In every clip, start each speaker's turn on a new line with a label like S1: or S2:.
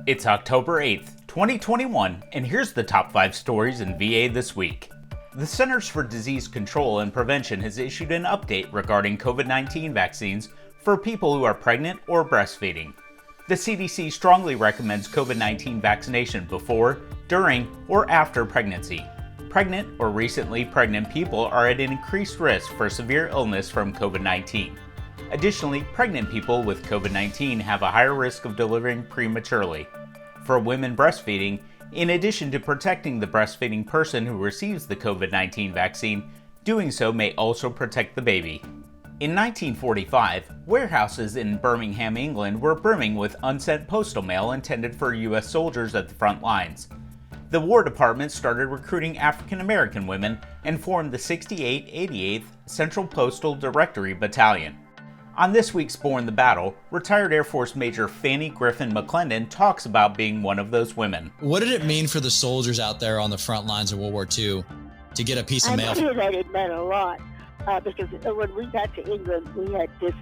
S1: It's October 8th, 2021, and here's the top 5 stories in VA this week. The Centers for Disease Control and Prevention has issued an update regarding COVID-19 vaccines for people who are pregnant or breastfeeding. The CDC strongly recommends COVID-19 vaccination before, during, or after pregnancy. Pregnant or recently pregnant people are at an increased risk for severe illness from COVID-19. Additionally, pregnant people with COVID-19 have a higher risk of delivering prematurely. For women breastfeeding, in addition to protecting the breastfeeding person who receives the COVID-19 vaccine, doing so may also protect the baby. In 1945, warehouses in Birmingham, England were brimming with unsent postal mail intended for U.S. soldiers at the front lines. The War Department started recruiting African American women and formed the 6888th Central Postal Directory Battalion. On this week's Born the Battle, retired Air Force Major Fannie Griffin McClendon talks about being one of those women.
S2: What did it mean for the soldiers out there on the front lines of World War II to get a piece of mail?
S3: I'm sure that it meant a lot because when we got to England, we had just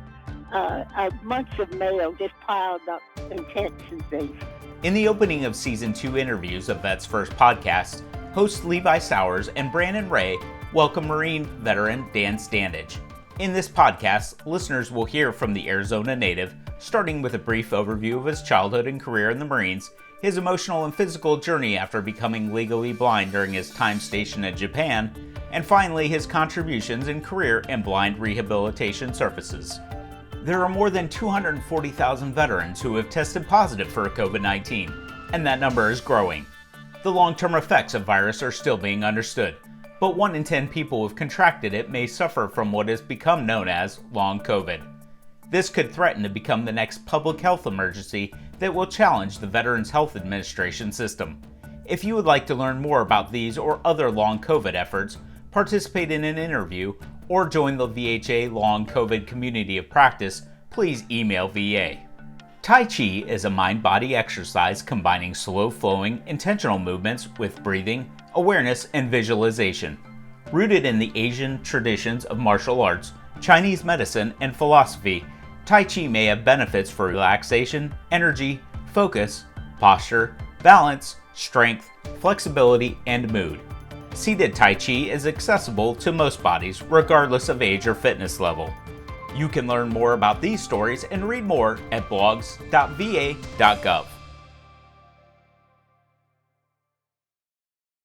S3: months of mail just piled up in tents and things.
S1: In the opening of Season 2 interviews of Vet's First podcast, hosts Levi Sowers and Brandon Ray welcome Marine veteran Dan Standage. In this podcast, listeners will hear from the Arizona native, starting with a brief overview of his childhood and career in the Marines, his emotional and physical journey after becoming legally blind during his time stationed in Japan, and finally his contributions in career and blind rehabilitation services. There are more than 240,000 veterans who have tested positive for COVID-19, and that number is growing. The long-term effects of virus are still being understood, but 1 in 10 people who have contracted it may suffer from what has become known as long COVID. This could threaten to become the next public health emergency that will challenge the Veterans Health Administration system. If you would like to learn more about these or other long COVID efforts, participate in an interview, or join the VHA Long COVID Community of Practice, please email VA. Tai Chi is a mind-body exercise combining slow-flowing, intentional movements with breathing, awareness, and visualization. Rooted in the Asian traditions of martial arts, Chinese medicine, and philosophy, Tai Chi may have benefits for relaxation, energy, focus, posture, balance, strength, flexibility, and mood. Seated Tai Chi is accessible to most bodies, regardless of age or fitness level. You can learn more about these stories and read more at blogs.va.gov.